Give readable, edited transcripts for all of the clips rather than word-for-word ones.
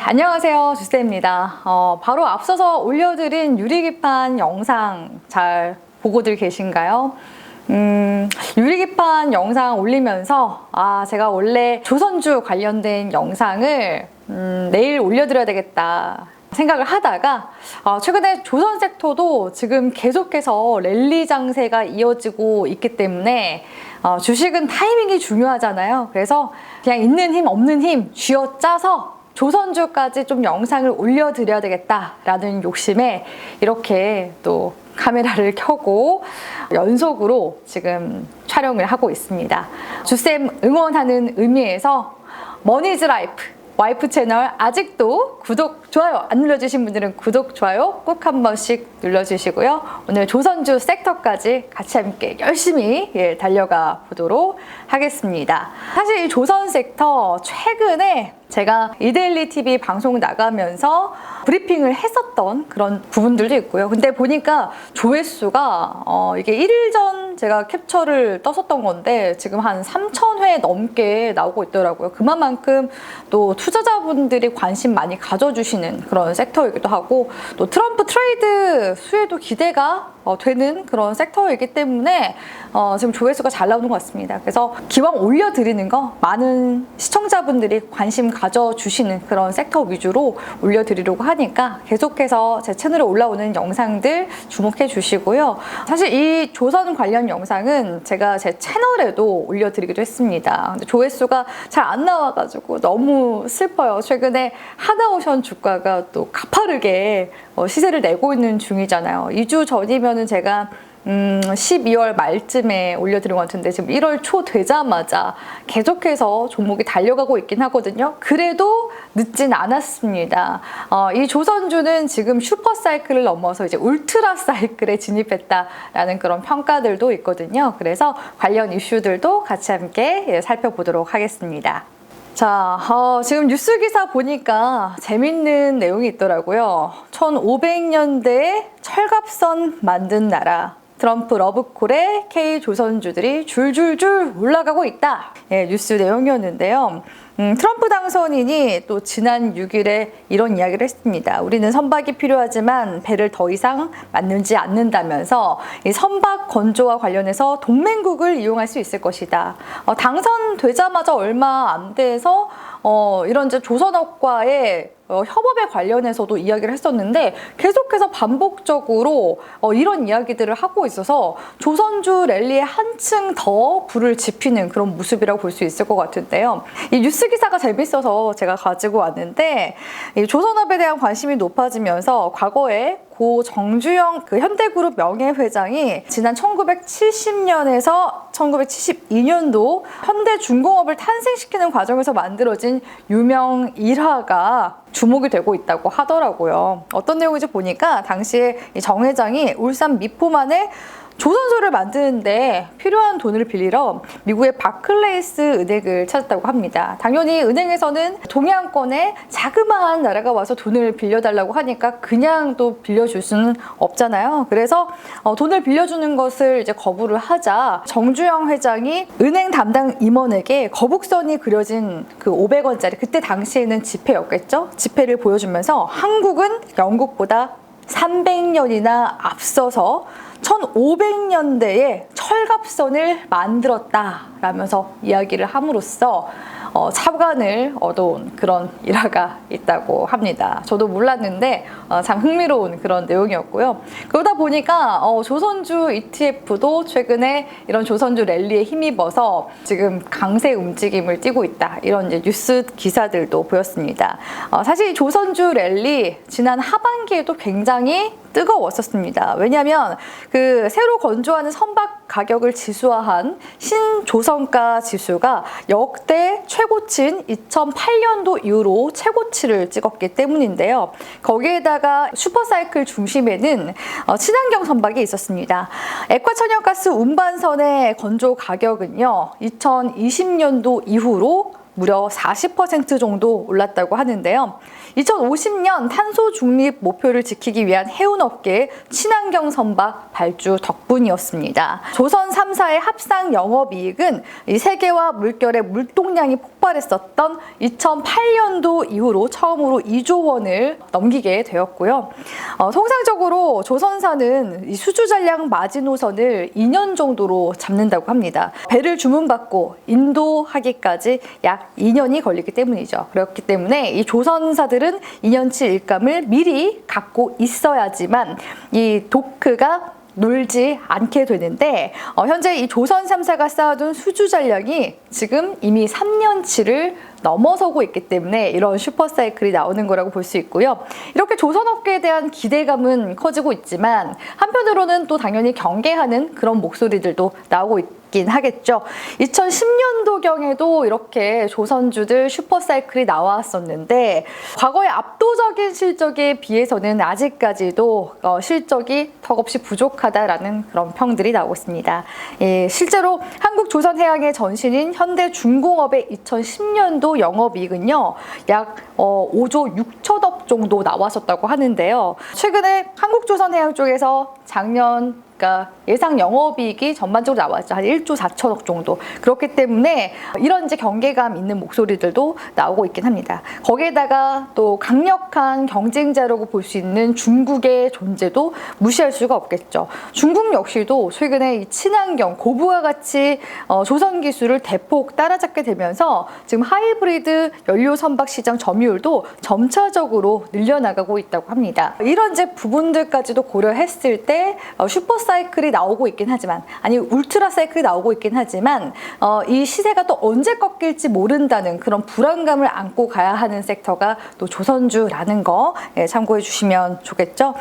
안녕하세요. 주쌤입니다. 바로 앞서서 올려드린 유리기판 영상 잘 보고들 계신가요? 유리기판 영상 올리면서 제가 원래 조선주 관련된 영상을 내일 올려드려야 되겠다 생각을 하다가 최근에 조선 섹터도 지금 계속해서 랠리 장세가 이어지고 있기 때문에 주식은 타이밍이 중요하잖아요. 그래서 그냥 있는 힘 없는 힘 쥐어짜서 조선주까지 좀 영상을 올려드려야 되겠다라는 욕심에 이렇게 또 카메라를 켜고 연속으로 지금 촬영을 하고 있습니다. 주쌤 응원하는 의미에서 머니즈 라이프 와이프 채널 아직도 구독, 좋아요 안 눌러주신 분들은 구독, 좋아요 꼭 한 번씩 눌러주시고요. 오늘 조선주 섹터까지 같이 함께 열심히 달려가 보도록 하겠습니다. 사실 이 조선 섹터 최근에 제가 이데일리 TV 방송 나가면서 브리핑을 했었던 그런 부분들도 있고요. 근데 보니까 조회수가 이게 1일 전 제가 캡처를 떴었던 건데 지금 한 3,000회 넘게 나오고 있더라고요. 그만큼 또 투자자분들이 관심 많이 가져주시는 그런 섹터이기도 하고 또 트럼프 트레이드 수혜도 기대가 되는 그런 섹터이기 때문에 지금 조회수가 잘 나오는 것 같습니다. 그래서 기왕 올려드리는 거 많은 시청자분들이 관심 가져주시는 그런 섹터 위주로 올려드리려고 하니까 계속해서 제 채널에 올라오는 영상들 주목해 주시고요. 사실 이 조선 관련 영상은 제가 제 채널에도 올려드리기도 했습니다. 근데 조회수가 잘 안 나와가지고 너무 슬퍼요. 최근에 하나오션 주가가 또 가파르게 시세를 내고 있는 중이잖아요. 2주 전이면은 제가 12월 말쯤에 올려드린 것 같은데 지금 1월 초 되자마자 계속해서 종목이 달려가고 있긴 하거든요. 그래도 늦진 않았습니다. 이 조선주는 지금 슈퍼사이클을 넘어서 이제 울트라 사이클에 진입했다라는 그런 평가들도 있거든요. 그래서 관련 이슈들도 같이 함께 살펴보도록 하겠습니다. 자, 지금 뉴스 기사 보니까 재밌는 내용이 있더라고요. 1500년대에 철갑선 만든 나라 트럼프 러브콜에 K조선주들이 줄줄줄 올라가고 있다. 뉴스 내용이었는데요. 트럼프 당선인이 또 지난 6일에 이런 이야기를 했습니다. 우리는 선박이 필요하지만 배를 더 이상 만들지 않는다면서 이 선박 건조와 관련해서 동맹국을 이용할 수 있을 것이다. 당선되자마자 얼마 안 돼서 이런 이제 조선업과의 협업에 관련해서도 이야기를 했었는데 계속해서 반복적으로 이런 이야기들을 하고 있어서 조선주 랠리에 한층 더 불을 지피는 그런 모습이라고 볼 수 있을 것 같은데요. 이 뉴스 기사가 재밌어서 제가 가지고 왔는데 이 조선업에 대한 관심이 높아지면서 과거에 고 정주영 그 현대그룹 명예회장이 지난 1970년에서 1972년도 현대중공업을 탄생시키는 과정에서 만들어진 유명 일화가 주목이 되고 있다고 하더라고요. 어떤 내용인지 보니까 당시에 정 회장이 울산 미포만에 조선소를 만드는데 필요한 돈을 빌리러 미국의 바클레이스 은행을 찾았다고 합니다. 당연히 은행에서는 동양권에 자그마한 나라가 와서 돈을 빌려달라고 하니까 그냥 또 빌려줄 수는 없잖아요. 그래서 돈을 빌려주는 것을 이제 거부를 하자 정주영 회장이 은행 담당 임원에게 거북선이 그려진 그 500원짜리 그때 당시에는 지폐였겠죠? 지폐를 보여주면서 한국은 영국보다 300년이나 앞서서 1500년대에 철갑선을 만들었다라면서 이야기를 함으로써 차관을 얻어온 그런 일화가 있다고 합니다. 저도 몰랐는데 참 흥미로운 그런 내용이었고요. 그러다 보니까 조선주 ETF도 최근에 이런 조선주 랠리에 힘입어서 지금 강세 움직임을 띠고 있다. 이런 이제 뉴스 기사들도 보였습니다. 사실 조선주 랠리 지난 하반기에도 굉장히 뜨거웠었습니다. 왜냐하면 그 새로 건조하는 선박 가격을 지수화한 신조선가 지수가 역대 최고치인 2008년도 이후로 최고치를 찍었기 때문인데요. 거기에다가 슈퍼사이클 중심에는 친환경 선박이 있었습니다. 액화천연가스 운반선의 건조 가격은요 2020년도 이후로 무려 40% 정도 올랐다고 하는데요. 2050년 탄소 중립 목표를 지키기 위한 해운업계의 친환경 선박 발주 덕분이었습니다. 조선 3사의 합상 영업이익은 이 세계와 물결의 물동량이 폭발했었던 2008년도 이후로 처음으로 2조 원을 넘기게 되었고요. 통상적으로 조선사는 이 수주 잔량 마지노선을 2년 정도로 잡는다고 합니다. 배를 주문받고 인도하기까지 약 2년이 걸리기 때문이죠. 그렇기 때문에 이 조선사들은 2년치 일감을 미리 갖고 있어야지만 이 도크가 놀지 않게 되는데 현재 이 조선 3사가 쌓아둔 수주 잔량이 지금 이미 3년치를 넘어서고 있기 때문에 이런 슈퍼사이클이 나오는 거라고 볼 수 있고요. 이렇게 조선업계에 대한 기대감은 커지고 있지만 한편으로는 또 당연히 경계하는 그런 목소리들도 나오고 있긴 하겠죠. 2010년도경에도 이렇게 조선주들 슈퍼사이클이 나왔었는데 과거의 압도적인 실적에 비해서는 아직까지도 실적이 턱없이 부족하다라는 그런 평들이 나오고 있습니다. 실제로 한국조선해양의 전신인 현대중공업의 2010년도 영업이익은요 약 5조 6천억 정도 나왔었다고 하는데요. 최근에 한국조선해양 쪽에서 작년 예상 영업이익이 전반적으로 나왔죠. 한 1조 4천억 정도. 그렇기 때문에 이런 이제 경계감 있는 목소리들도 나오고 있긴 합니다. 거기에다가 또 강력한 경쟁자라고 볼 수 있는 중국의 존재도 무시할 수가 없겠죠. 중국 역시도 최근에 이 친환경, 고부와 같이 조선 기술을 대폭 따라잡게 되면서 지금 하이브리드 연료 선박 시장 점유율도 점차적으로 늘려나가고 있다고 합니다. 이런 이제 부분들까지도 고려했을 때 슈퍼사이클이 나오고 있긴 하지만 아니 울트라 사이클이 나오고 있긴 하지만 이 시세가 또 언제 꺾일지 모른다는 그런 불안감을 안고 가야 하는 섹터가 또 조선주라는 거 참고해 주시면 좋겠죠.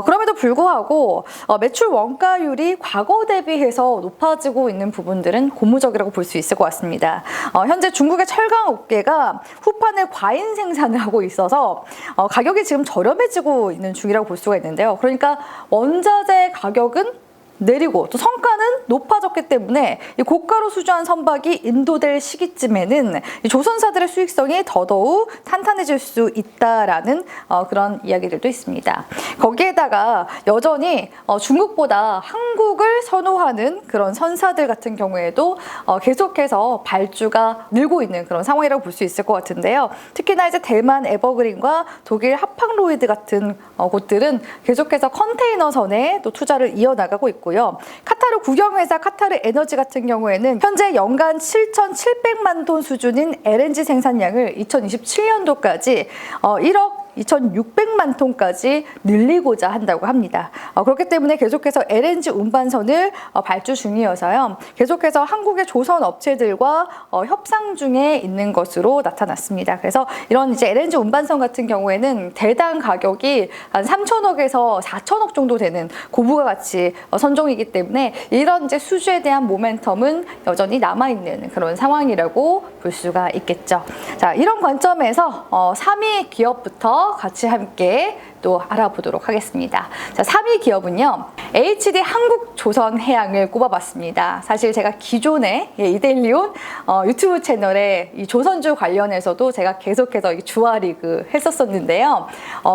그럼에도 불구하고 매출 원가율이 과거 대비해서 높아지고 있는 부분들은 고무적이라고 볼 수 있을 것 같습니다. 현재 중국의 철강 업계가 후판을 과잉 생산을 하고 있어서 가격이 지금 저렴해지고 있는 중이라고 볼 수가 있는데요. 그러니까 원자재 가격은 내리고 또 성과는 높아졌기 때문에 이 고가로 수주한 선박이 인도될 시기쯤에는 이 조선사들의 수익성이 더더욱 탄탄해질 수 있다라는 그런 이야기들도 있습니다. 거기에다가 여전히 중국보다 한국을 선호하는 그런 선사들 같은 경우에도 계속해서 발주가 늘고 있는 그런 상황이라고 볼 수 있을 것 같은데요. 특히나 이제 대만 에버그린과 독일 하팡로이드 같은 곳들은 계속해서 컨테이너선에 또 투자를 이어나가고 있고 카타르 국영회사 카타르 에너지 같은 경우에는 현재 연간 7,700만 톤 수준인 LNG 생산량을 2027년도까지 1억 2,600만 톤까지 늘리고자 한다고 합니다. 그렇기 때문에 계속해서 LNG 운반선을 발주 중이어서요. 계속해서 한국의 조선 업체들과 협상 중에 있는 것으로 나타났습니다. 그래서 이런 이제 LNG 운반선 같은 경우에는 대당 가격이 한 3천억에서 4천억 정도 되는 고부가 가치 선종이기 때문에 이런 이제 수주에 대한 모멘텀은 여전히 남아있는 그런 상황이라고 볼 수가 있겠죠. 자, 이런 관점에서 3위 기업부터 같이 함께 또 알아보도록 하겠습니다. 자, 3위 기업은요. HD 한국조선해양을 꼽아봤습니다. 사실 제가 기존에 이데일리온 유튜브 채널에 이 조선주 관련해서도 제가 계속해서 주화리그 했었었는데요.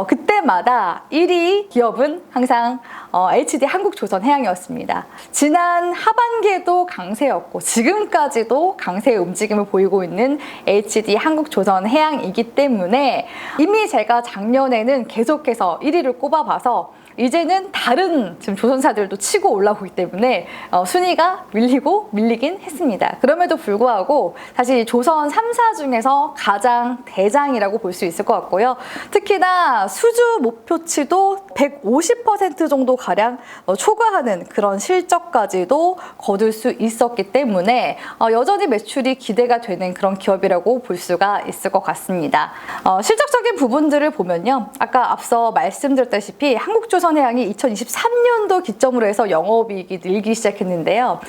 그때마다 1위 기업은 항상 HD 한국조선해양이었습니다. 지난 하반기에도 강세였고 지금까지도 강세의 움직임을 보이고 있는 HD 한국조선해양이기 때문에 이미 제가 작년에는 계속해서 1위를 꼽아봐서 이제는 다른 지금 조선사들도 치고 올라오기 때문에 순위가 밀리긴 했습니다. 그럼에도 불구하고 사실 조선 3사 중에서 가장 대장이라고 볼 수 있을 것 같고요. 특히나 수주 목표치도 150% 정도 가량 초과하는 그런 실적까지도 거둘 수 있었기 때문에 여전히 매출이 기대가 되는 그런 기업이라고 볼 수가 있을 것 같습니다. 실적적인 부분들을 보면요. 아까 앞서 말씀드렸다시피 한국조선해양이 2023년도 기점으로 해서 영업이익이 늘기 시작했는데요.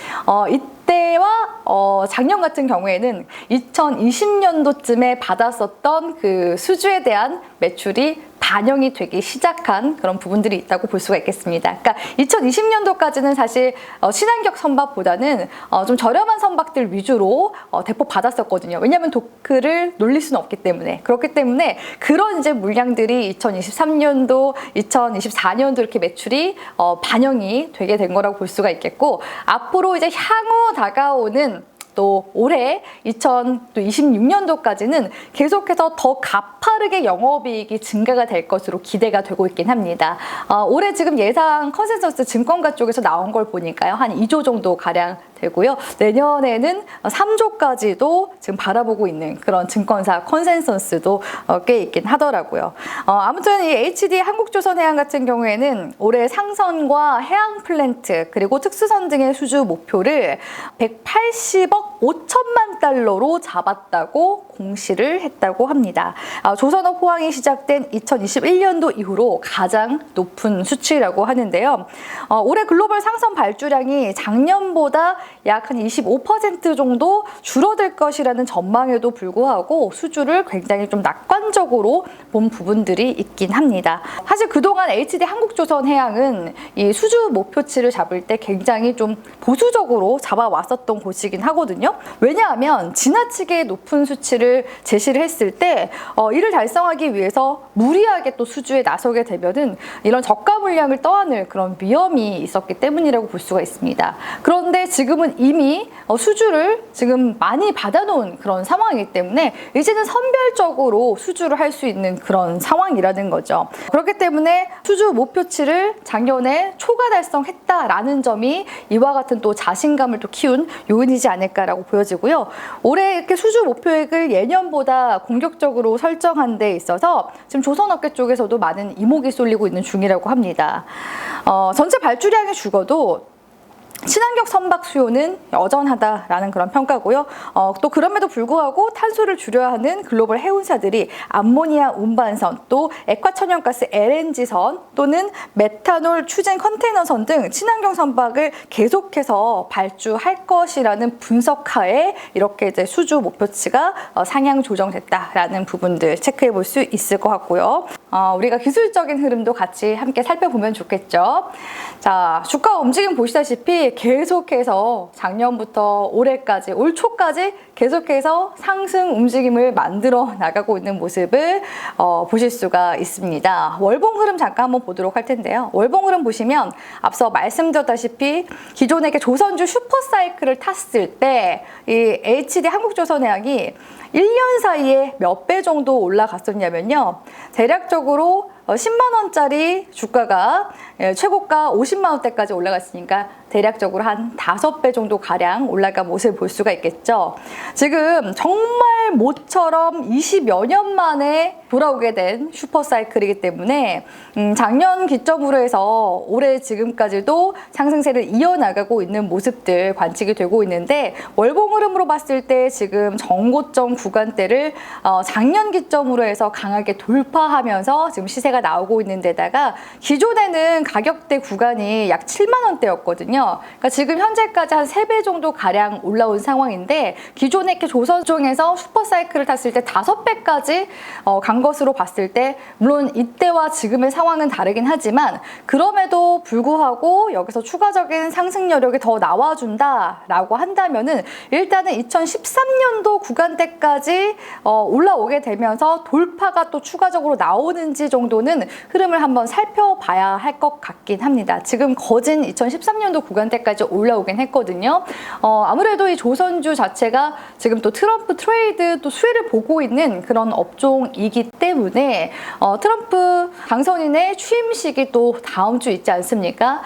이때와 작년 같은 경우에는 2020년도쯤에 받았었던 그 수주에 대한 매출이 다 반영이 되기 시작한 그런 부분들이 있다고 볼 수가 있겠습니다. 그러니까 2020년도까지는 사실 친환경 선박보다는 좀 저렴한 선박들 위주로 대폭 받았었거든요. 왜냐하면 도크를 놀릴 수는 없기 때문에. 그렇기 때문에 그런 이제 물량들이 2023년도, 2024년도 이렇게 매출이 반영이 되게 된 거라고 볼 수가 있겠고, 앞으로 이제 향후 다가오는 또 올해 2026년도까지는 계속해서 더 가파르게 영업이익이 증가가 될 것으로 기대가 되고 있긴 합니다. 올해 지금 예상 컨센서스 증권가 쪽에서 나온 걸 보니까요, 한 2조 정도 가량 되고요. 내년에는 3조까지도 지금 바라보고 있는 그런 증권사 컨센서스도 꽤 있긴 하더라고요. 아무튼 이 HD 한국조선해양 같은 경우에는 올해 상선과 해양 플랜트 그리고 특수선 등의 수주 목표를 180억 5천만 달러로 잡았다고 공시를 했다고 합니다. 조선업 호황이 시작된 2021년도 이후로 가장 높은 수치라고 하는데요. 올해 글로벌 상선 발주량이 작년보다 약 한 25% 정도 줄어들 것이라는 전망에도 불구하고 수주를 굉장히 좀 낙관적으로 본 부분들이 있긴 합니다. 사실 그동안 HD 한국조선해양은 이 수주 목표치를 잡을 때 굉장히 좀 보수적으로 잡아왔었던 곳이긴 하거든요. 왜냐하면 지나치게 높은 수치를 제시를 했을 때 이를 달성하기 위해서 무리하게 또 수주에 나서게 되면은 이런 저가 물량을 떠안을 그런 위험이 있었기 때문이라고 볼 수가 있습니다. 그런데 지금은 이미 수주를 지금 많이 받아놓은 그런 상황이기 때문에 이제는 선별적으로 수주를 할 수 있는 그런 상황이라는 거죠. 그렇기 때문에 수주 목표치를 작년에 초과 달성했다라는 점이 이와 같은 또 자신감을 또 키운 요인이지 않을까라고 보여지고요. 올해 이렇게 수주 목표액을 예년보다 공격적으로 설정한 데 있어서 지금 조선업계 쪽에서도 많은 이목이 쏠리고 있는 중이라고 합니다. 전체 발주량이 죽어도 친환경 선박 수요는 여전하다라는 그런 평가고요. 또 그럼에도 불구하고 탄소를 줄여야 하는 글로벌 해운사들이 암모니아 운반선, 또 액화천연가스 LNG선 또는 메탄올 추진 컨테이너선 등 친환경 선박을 계속해서 발주할 것이라는 분석하에 이렇게 이제 수주 목표치가 상향 조정됐다라는 부분들 체크해 볼 수 있을 것 같고요. 우리가 기술적인 흐름도 같이 함께 살펴보면 좋겠죠. 자, 주가 움직임 보시다시피 계속해서 작년부터 올해까지, 올 초까지 계속해서 상승 움직임을 만들어 나가고 있는 모습을 보실 수가 있습니다. 월봉 흐름 잠깐 한번 보도록 할 텐데요. 월봉 흐름 보시면 앞서 말씀드렸다시피 기존의 조선주 슈퍼사이클을 탔을 때 이 HD 한국조선해양이 1년 사이에 몇 배 정도 올라갔었냐면요. 대략적으로 10만 원짜리 주가가 최고가 50만 원대까지 올라갔으니까 대략적으로 한 5배 정도 가량 올라간 모습을 볼 수가 있겠죠. 지금 정말 모처럼 20여 년 만에 돌아오게 된 슈퍼사이클이기 때문에 작년 기점으로 해서 올해 지금까지도 상승세를 이어나가고 있는 모습들 관측이 되고 있는데, 월봉 흐름으로 봤을 때 지금 정고점 구간대를 작년 기점으로 해서 강하게 돌파하면서 지금 시세가 나오고 있는 데다가 기존에는 가격대 구간이 약 7만 원대였거든요. 그러니까 지금 현재까지 한 3배 정도 가량 올라온 상황인데, 기존에 이렇게 조선중에서 슈퍼사이클을 탔을 때 5배까지 간 것으로 봤을 때, 물론 이때와 지금의 상황은 다르긴 하지만 그럼에도 불구하고 여기서 추가적인 상승 여력이 더 나와준다라고 한다면은 일단은 2013년도 구간대까지 올라오게 되면서 돌파가 또 추가적으로 나오는지 정도는 흐름을 한번 살펴봐야 할 것 같긴 합니다. 지금 거진 2013년도 구간대까지 올라오긴 했거든요. 아무래도 이 조선주 자체가 지금 또 트럼프 트레이드 또 수혜를 보고 있는 그런 업종이기 때문에 트럼프 당선인의 취임식이 또 다음 주 있지 않습니까?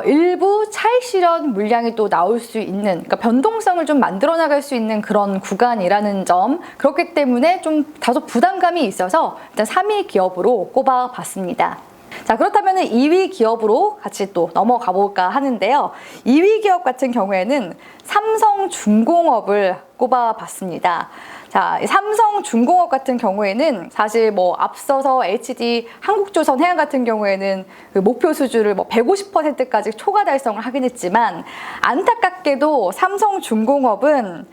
일부 차익 실현 물량이 또 나올 수 있는, 그러니까 변동성을 좀 만들어 나갈 수 있는 그런 구간이라는 점, 그렇기 때문에 좀 다소 부담감이 있어서 일단 3위 기업으로 꼽아봤습니다. 자, 그렇다면 2위 기업으로 같이 또 넘어가 볼까 하는데요. 2위 기업 같은 경우에는 삼성중공업을 꼽아봤습니다. 자, 삼성중공업 같은 경우에는 사실 뭐 앞서서 HD 한국조선해양 같은 경우에는 그 목표 수주를 뭐 150%까지 초과 달성을 하긴 했지만, 안타깝게도 삼성중공업은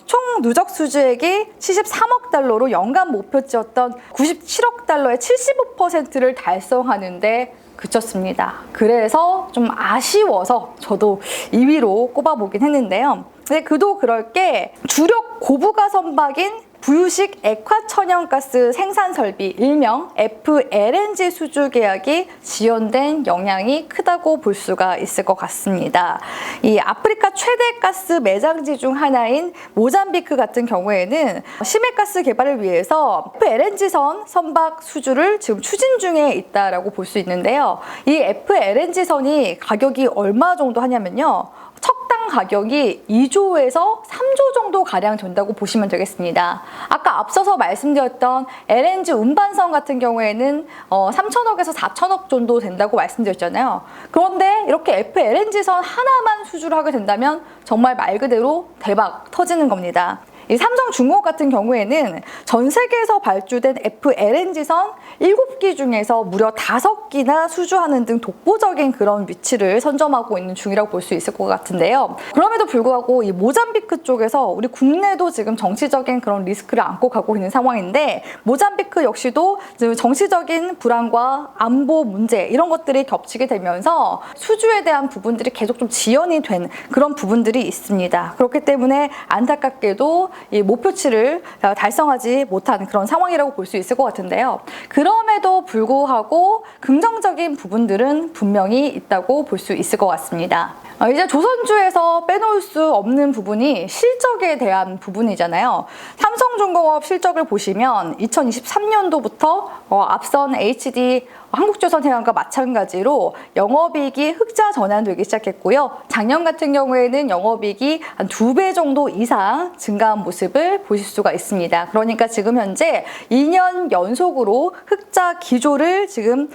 총 누적 수주액이 73억 달러로 연간 목표치였던 97억 달러의 75%를 달성하는데 그쳤습니다. 그래서 좀 아쉬워서 저도 2위로 꼽아보긴 했는데요. 근데 그도 그럴 게 주력 고부가 선박인 부유식 액화천연가스 생산 설비 일명 FLNG 수주 계약이 지연된 영향이 크다고 볼 수가 있을 것 같습니다. 이 아프리카 최대 가스 매장지 중 하나인 모잠비크 같은 경우에는 심해가스 개발을 위해서 FLNG선 선박 수주를 지금 추진 중에 있다라고 볼 수 있는데요. 이 FLNG선이 가격이 얼마 정도 하냐면요. 척당 가격이 2조에서 3조 정도 가량 된다고 보시면 되겠습니다. 아까 앞서서 말씀드렸던 LNG 운반선 같은 경우에는 3천억에서 4천억 정도 된다고 말씀드렸잖아요. 그런데 이렇게 FLNG선 하나만 수주를 하게 된다면 정말 말 그대로 대박 터지는 겁니다. 이 삼성중공업 같은 경우에는 전 세계에서 발주된 FLNG선 7기 중에서 무려 5기나 수주하는 등 독보적인 그런 위치를 선점하고 있는 중이라고 볼 수 있을 것 같은데요. 그럼에도 불구하고 이 모잠비크 쪽에서 우리 국내도 지금 정치적인 그런 리스크를 안고 가고 있는 상황인데 모잠비크 역시도 지금 정치적인 불안과 안보 문제 이런 것들이 겹치게 되면서 수주에 대한 부분들이 계속 좀 지연이 된 그런 부분들이 있습니다. 그렇기 때문에 안타깝게도 이 목표치를 달성하지 못한 그런 상황이라고 볼 수 있을 것 같은데요. 그럼에도 불구하고 긍정적인 부분들은 분명히 있다고 볼 수 있을 것 같습니다. 이제 조선주에서 빼놓을 수 없는 부분이 실적에 대한 부분이잖아요. 삼성중공업 실적을 보시면 2023년도부터 앞선 HD 한국조선해양과 마찬가지로 영업이익이 흑자 전환되기 시작했고요. 작년 같은 경우에는 영업이익이 한 2배 정도 이상 증가한 모습을 보실 수가 있습니다. 그러니까 지금 현재 2년 연속으로 흑자 기조를 지금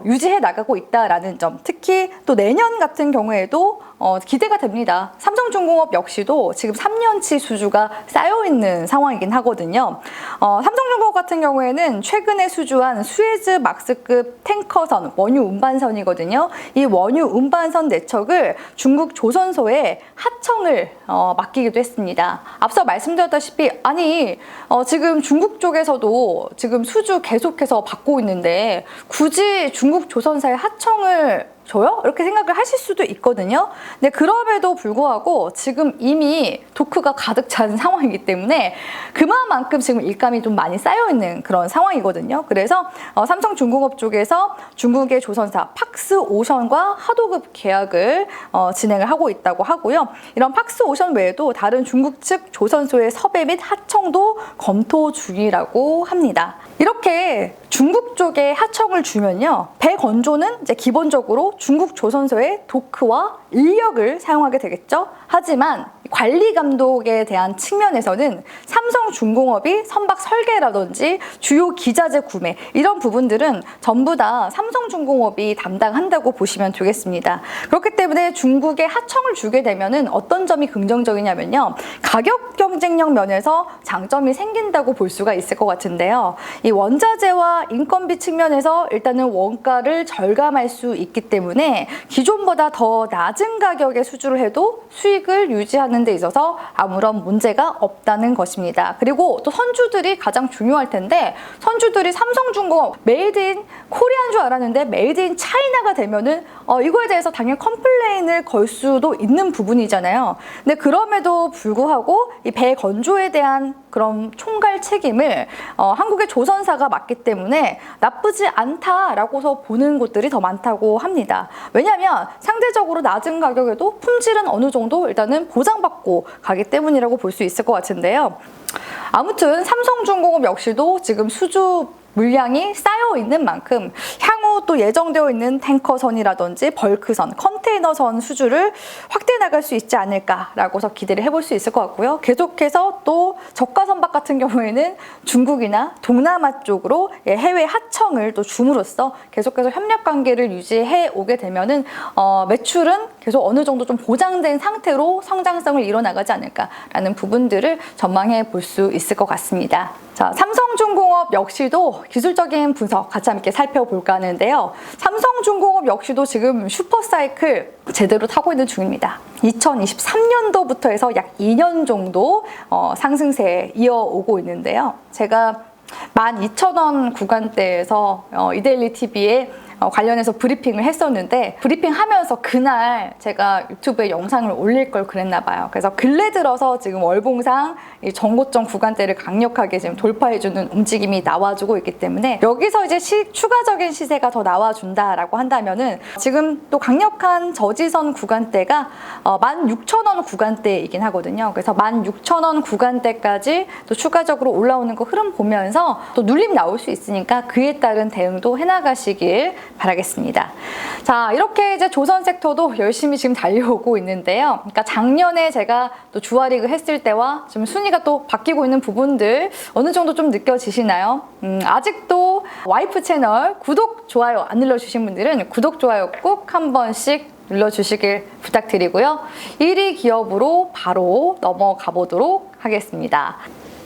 유지해 나가고 있다라는 점, 특히 또 내년 같은 경우에도 기대가 됩니다. 삼성중공업 역시도 지금 3년치 수주가 쌓여있는 상황이긴 하거든요. 삼성중공업 같은 경우에는 최근에 수주한 수에즈 막스급 탱커선, 원유 운반선이거든요. 이 원유 운반선 내척을 중국 조선소에 하청을 맡기기도 했습니다. 앞서 말씀드렸다시피 지금 중국 쪽에서도 지금 수주 계속해서 받고 있는데 굳이 중국 조선사에 하청을 줘요? 이렇게 생각을 하실 수도 있거든요. 근데 그럼에도 불구하고 지금 이미 도크가 가득 찬 상황이기 때문에 그만큼 지금 일감이 좀 많이 쌓여있는 그런 상황이거든요. 그래서 삼성중공업 쪽에서 중국의 조선사 팍스오션과 하도급 계약을 진행을 하고 있다고 하고요. 이런 팍스오션 외에도 다른 중국 측 조선소의 섭외 및 하청도 검토 중이라고 합니다. 이렇게 중국 쪽에 하청을 주면요. 배건조는 이제 기본적으로 중국 조선소의 도크와 인력을 사용하게 되겠죠. 하지만 관리 감독에 대한 측면에서는 삼성중공업이 선박 설계라든지 주요 기자재 구매 이런 부분들은 전부 다 삼성중공업이 담당한다고 보시면 되겠습니다. 그렇기 때문에 중국에 하청을 주게 되면은 어떤 점이 긍정적이냐면요. 가격 경쟁력 면에서 장점이 생긴다고 볼 수가 있을 것 같은데요. 이 원자재와 인건비 측면에서 일단은 원가를 절감할 수 있기 때문에 기존보다 더 낮은 가격에 수주를 해도 수익을 유지하는 데 있어서 아무런 문제가 없다는 것입니다. 그리고 또 선주들이 가장 중요할 텐데 선주들이 삼성중공업 메이드 인 코리아인 줄 알았는데 메이드 인 차이나가 되면은 이거에 대해서 당연히 컴플레인을 걸 수도 있는 부분이잖아요. 근데 그럼에도 불구하고 이 배건조에 대한 그런 총괄 책임을 한국의 조선사가 맡기 때문에 나쁘지 않다라고서 보는 곳들이 더 많다고 합니다. 왜냐하면 상대적으로 낮은 가격에도 품질은 어느 정도 일단은 보장받고 가기 때문이라고 볼 수 있을 것 같은데요. 아무튼 삼성중공업 역시도 지금 수주 물량이 쌓여 있는 만큼 향후 또 예정되어 있는 탱커선이라든지 벌크선, 컨테이너선 수주를 확대해 나갈 수 있지 않을까라고서 기대를 해볼 수 있을 것 같고요. 계속해서 또 저가 선박 같은 경우에는 중국이나 동남아 쪽으로 해외 하청을 또 줌으로써 계속해서 협력 관계를 유지해 오게 되면은 매출은 계속 어느 정도 좀 보장된 상태로 성장성을 이뤄나가지 않을까라는 부분들을 전망해 볼 수 있을 것 같습니다. 자, 삼성중공업 역시도 기술적인 분석 같이 함께 살펴볼까 하는데요. 삼성중공업 역시도 지금 슈퍼사이클 제대로 타고 있는 중입니다. 2023년도부터 해서 약 2년 정도 상승세에 이어오고 있는데요. 제가 12,000원 구간대에서 이데일리 TV에 관련해서 브리핑을 했었는데 브리핑하면서 그날 제가 유튜브에 영상을 올릴 걸 그랬나 봐요. 그래서 근래 들어서 지금 월봉상 이 전고점 구간대를 강력하게 지금 돌파해주는 움직임이 나와주고 있기 때문에 여기서 이제 추가적인 시세가 더 나와준다라고 한다면은 지금 또 강력한 저지선 구간대가 16,000원 구간대이긴 하거든요. 그래서 16,000원 구간대까지 또 추가적으로 올라오는 거 흐름 보면서 또 눌림 나올 수 있으니까 그에 따른 대응도 해나가시길 바라겠습니다. 자, 이렇게 이제 조선 섹터도 열심히 지금 달려오고 있는데요. 그러니까 작년에 제가 또 주화리그 했을 때와 좀 순위가 또 바뀌고 있는 부분들 어느 정도 좀 느껴지시나요? 아직도 와이프 채널 구독, 좋아요 안 눌러주신 분들은 구독, 좋아요 꼭 한 번씩 눌러주시길 부탁드리고요. 1위 기업으로 바로 넘어가 보도록 하겠습니다.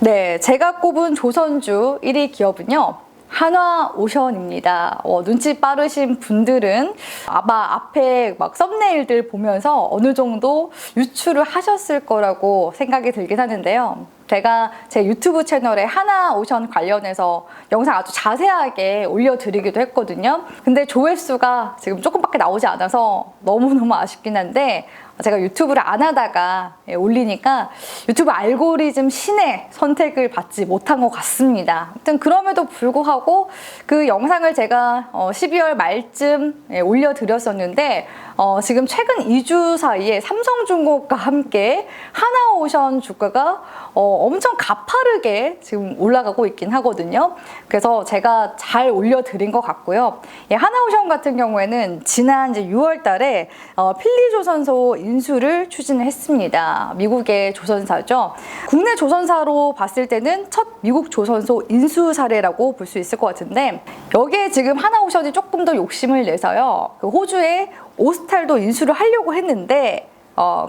네, 제가 꼽은 조선주 1위 기업은요. 한화오션입니다. 눈치 빠르신 분들은 아마 앞에 막 썸네일들 보면서 어느 정도 유추를 하셨을 거라고 생각이 들긴 하는데요. 제가 제 유튜브 채널에 한화오션 관련해서 영상 아주 자세하게 올려드리기도 했거든요. 근데 조회수가 지금 조금밖에 나오지 않아서 너무너무 아쉽긴 한데 제가 유튜브를 안 하다가 올리니까 유튜브 알고리즘 신의 선택을 받지 못한 것 같습니다. 아무튼 그럼에도 불구하고 그 영상을 제가 12월 말쯤 올려드렸었는데 지금 최근 2주 사이에 삼성중공업과 함께 한화오션 주가가 엄청 가파르게 지금 올라가고 있긴 하거든요. 그래서 제가 잘 올려드린 것 같고요. 한화오션 같은 경우에는 지난 이제 6월 달에 필리조선소 인수를 추진을 했습니다. 미국의 조선사죠. 국내 조선사로 봤을 때는 첫 미국 조선소 인수 사례라고 볼 수 있을 것 같은데 여기에 지금 한화오션이 조금 더 욕심을 내서요. 그 호주에 오스탈도 인수를 하려고 했는데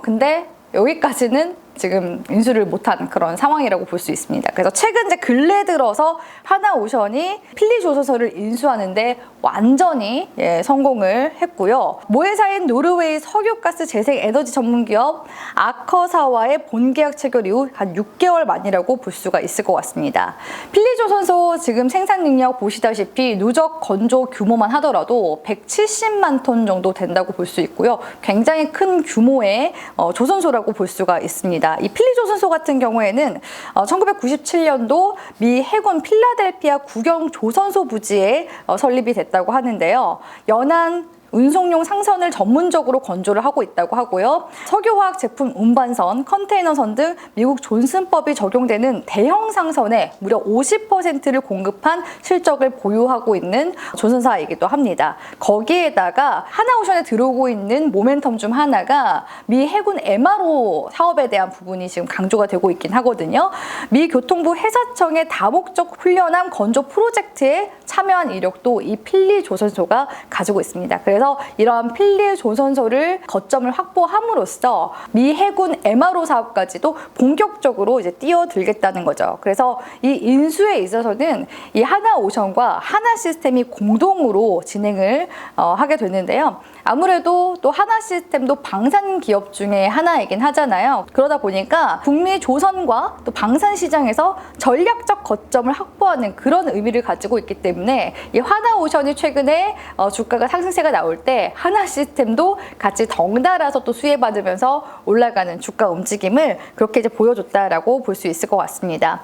근데 여기까지는 지금 인수를 못한 그런 상황이라고 볼 수 있습니다. 그래서 최근 이제 근래 들어서 한화오션이 필리조선소를 인수하는데 완전히 성공을 했고요. 모회사인 노르웨이 석유가스 재생 에너지 전문기업 아커사와의 본계약 체결 이후 한 6개월 만이라고 볼 수가 있을 것 같습니다. 필리조선소 지금 생산 능력 보시다시피 누적 건조 규모만 하더라도 170만 톤 정도 된다고 볼 수 있고요. 굉장히 큰 규모의 조선소라고 볼 수가 있습니다. 이 필리조선소 같은 경우에는 1997년도 미 해군 필라델피아 국영 조선소 부지에 설립이 됐다고 하는데요. 연안 운송용 상선을 전문적으로 건조를 하고 있다고 하고요. 석유화학 제품 운반선, 컨테이너선 등 미국 존슨법이 적용되는 대형 상선의 무려 50%를 공급한 실적을 보유하고 있는 조선사이기도 합니다. 거기에다가 한화오션에 들어오고 있는 모멘텀 중 하나가 미 해군 MRO 사업에 대한 부분이 지금 강조가 되고 있긴 하거든요. 미 교통부 해사청의 다목적 훈련함 건조 프로젝트에 참여한 이력도 이 필리조선소가 가지고 있습니다. 그래서 이러한 필리조선소를 거점을 확보함으로써 미 해군 MRO 사업까지도 본격적으로 이제 뛰어들겠다는 거죠. 그래서 이 인수에 있어서는 이 한화오션과 한화시스템이 공동으로 진행을 하게 됐는데요. 아무래도 또 한화시스템도 방산 기업 중에 하나이긴 하잖아요. 그러다 보니까 북미 조선과 또 방산 시장에서 전략적 거점을 확보하는 그런 의미를 가지고 있기 때문에 이 한화오션이 최근에 주가가 상승세가 나올 때 한화시스템도 같이 덩달아서 또 수혜받으면서 올라가는 주가 움직임을 그렇게 이제 보여줬다라고 볼 수 있을 것 같습니다.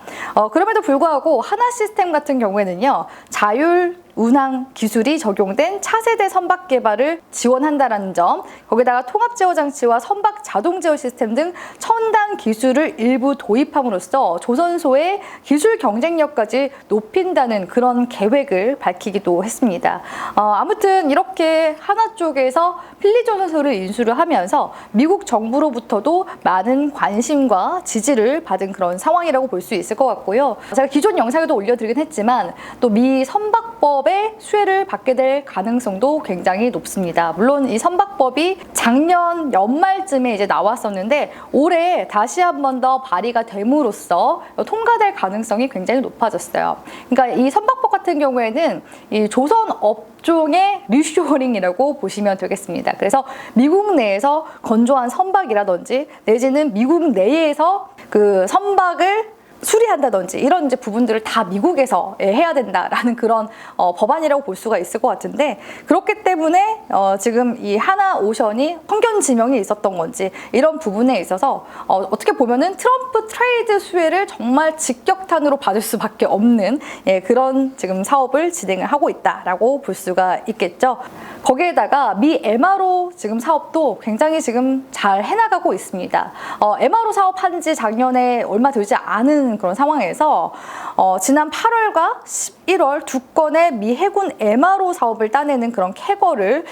그럼에도 불구하고 한화시스템 같은 경우에는요, 자율 운항 기술이 적용된 차세대 선박 개발을 지원한다는 점, 거기다가 통합 제어 장치와 선박 자동 제어 시스템 등 첨단 기술을 일부 도입함으로써 조선소의 기술 경쟁력까지 높인다는 그런 계획을 밝히기도 했습니다. 아무튼 이렇게 한화 쪽에서 필리조선소를 인수를 하면서 미국 정부로부터도 많은 관심과 지지를 받은 그런 상황이라고 볼 수 있을 것 같고요. 제가 기존 영상에도 올려드리긴 했지만 또 미 선박법의 올해 수혜를 받게 될 가능성도 굉장히 높습니다. 물론 이 선박법이 작년 연말쯤에 이제 나왔었는데 올해 다시 한 번 더 발의가 됨으로써 통과될 가능성이 굉장히 높아졌어요. 그러니까 이 선박법 같은 경우에는 이 조선 업종의 리쇼어링이라고 보시면 되겠습니다. 그래서 미국 내에서 건조한 선박이라든지 내지는 미국 내에서 그 선박을 수리한다든지 이런 이제 부분들을 다 미국에서 해야 된다라는 그런 법안이라고 볼 수가 있을 것 같은데, 그렇기 때문에 지금 이 하나오션이 성견 지명이 있었던 건지 이런 부분에 있어서 어떻게 보면은 트럼프 트레이드 수혜를 정말 직격탄으로 받을 수밖에 없는 그런 지금 사업을 진행을 하고 있다라고 볼 수가 있겠죠. 거기에다가 미 MRO 지금 사업도 굉장히 지금 잘 해나가고 있습니다. MRO 사업한 지 작년에 얼마 되지 않은 그런 상황에서 지난 8월과 11월 두 건의 미 해군 MRO 사업을 따내는 그런 쾌거를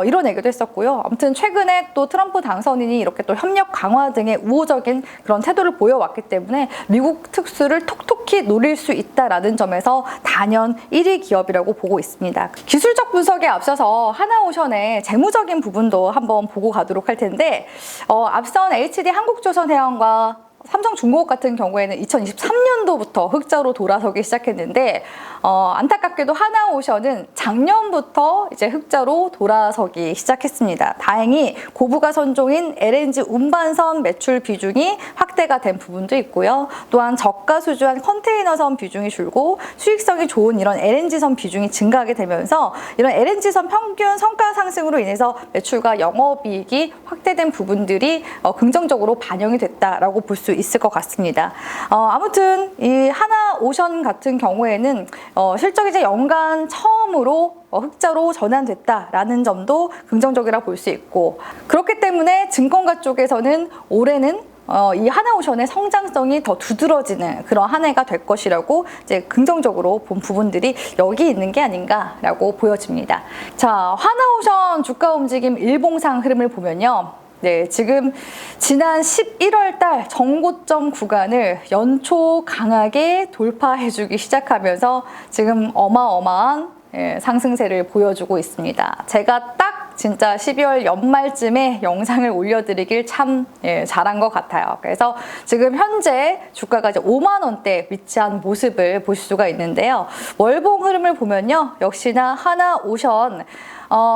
이뤄내기도 했었고요. 아무튼 최근에 또 트럼프 당선인이 이렇게 또 협력 강화 등의 우호적인 그런 태도를 보여왔기 때문에 미국 특수를 톡톡히 노릴 수 있다라는 점에서 단연 1위 기업이라고 보고 있습니다. 기술적 분석에 앞서서 하나오션의 재무적인 부분도 한번 보고 가도록 할 텐데, 앞선 HD 한국조선해양과 삼성중공업 같은 경우에는 2023년도부터 흑자로 돌아서기 시작했는데, 안타깝게도 하나오션은 작년부터 이제 흑자로 돌아서기 시작했습니다. 다행히 고부가 선종인 LNG 운반선 매출 비중이 확대가 된 부분도 있고요. 또한 저가 수주한 컨테이너선 비중이 줄고 수익성이 좋은 이런 LNG선 비중이 증가하게 되면서 이런 LNG선 평균 성과 상승으로 인해서 매출과 영업이익이 확대된 부분들이 긍정적으로 반영이 됐다라고 볼 수 있을 것 같습니다. 아무튼 이 하나오션 같은 경우에는 실적이 이제 연간 처음으로 흑자로 전환됐다라는 점도 긍정적이라 볼 수 있고, 그렇기 때문에 증권가 쪽에서는 올해는 이 하나오션의 성장성이 더 두드러지는 그런 한 해가 될 것이라고 이제 긍정적으로 본 부분들이 여기 있는 게 아닌가라고 보여집니다. 자, 하나오션 주가 움직임 일봉상 흐름을 보면요. 네, 지금 지난 11월 달 정고점 구간을 연초 강하게 돌파해주기 시작하면서 지금 어마어마한 상승세를 보여주고 있습니다. 제가 딱 진짜 12월 연말쯤에 영상을 올려드리길 참 잘한 것 같아요. 그래서 지금 현재 주가가 이제 5만 원대에 위치한 모습을 보실 수가 있는데요. 월봉 흐름을 보면요, 역시나 하나오션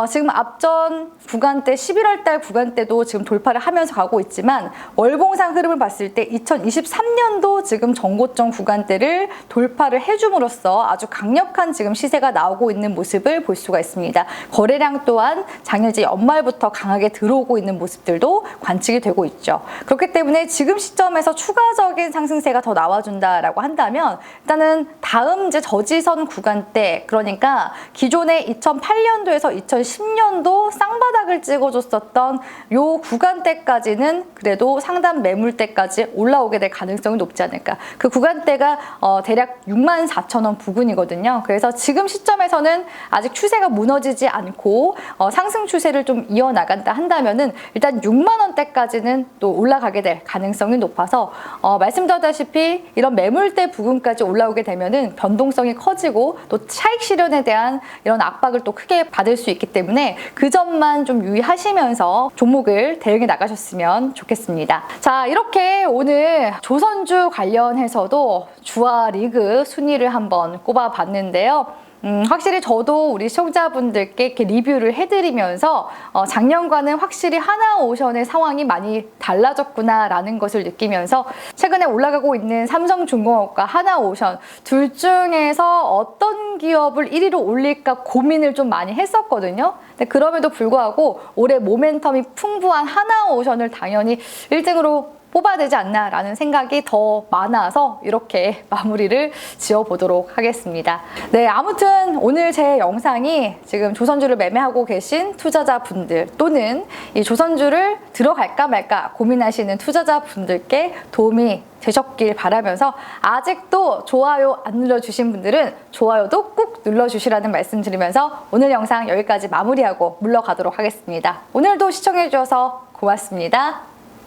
지금 앞전 구간대 11월 달 구간대도 지금 돌파를 하면서 가고 있지만, 월봉상 흐름을 봤을 때 2023년도 지금 정고점 구간대를 돌파를 해줌으로써 아주 강력한 지금 시세가 나오고 있는 모습을 볼 수가 있습니다. 거래량 또한 작년 이제 연말부터 강하게 들어오고 있는 모습들도 관측이 되고 있죠. 그렇기 때문에 지금 시점에서 추가적인 상승세가 더 나와준다라고 한다면, 일단은 다음 이제 저지선 구간대, 그러니까 기존의 2008년도에서 2010년도 쌍바닥을 찍어줬었던 요 구간대까지는 그래도 상단 매물대까지 올라오게 될 가능성이 높지 않을까. 그 구간대가 대략 64,000원 부근이거든요. 그래서 지금 시점에서는 아직 추세가 무너지지 않고 상승 추세를 좀 이어나간다 한다면은 일단 6만 원대까지는 또 올라가게 될 가능성이 높아서 말씀드렸다시피 이런 매물대 부근까지 올라오게 되면은 변동성이 커지고 또 차익 실현에 대한 이런 압박을 또 크게 받을 수 있기 때문에 그 점만 좀 유의하시면서 종목을 대응해 나가셨으면 좋겠습니다. 자, 이렇게 오늘 조선주 관련해서도 주화 리그 순위를 한번 꼽아봤는데요. 확실히 저도 우리 시청자분들께 이렇게 리뷰를 해드리면서 작년과는 확실히 하나오션의 상황이 많이 달라졌구나라는 것을 느끼면서 최근에 올라가고 있는 삼성중공업과 하나오션 둘 중에서 어떤 기업을 1위로 올릴까 고민을 좀 많이 했었거든요. 근데 그럼에도 불구하고 올해 모멘텀이 풍부한 하나오션을 당연히 1등으로 뽑아야 되지 않나라는 생각이 더 많아서 이렇게 마무리를 지어보도록 하겠습니다. 네, 아무튼 오늘 제 영상이 지금 조선주를 매매하고 계신 투자자분들 또는 이 조선주를 들어갈까 말까 고민하시는 투자자분들께 도움이 되셨길 바라면서, 아직도 좋아요 안 눌러주신 분들은 좋아요도 꾹 눌러주시라는 말씀 드리면서 오늘 영상 여기까지 마무리하고 물러가도록 하겠습니다. 오늘도 시청해주셔서 고맙습니다.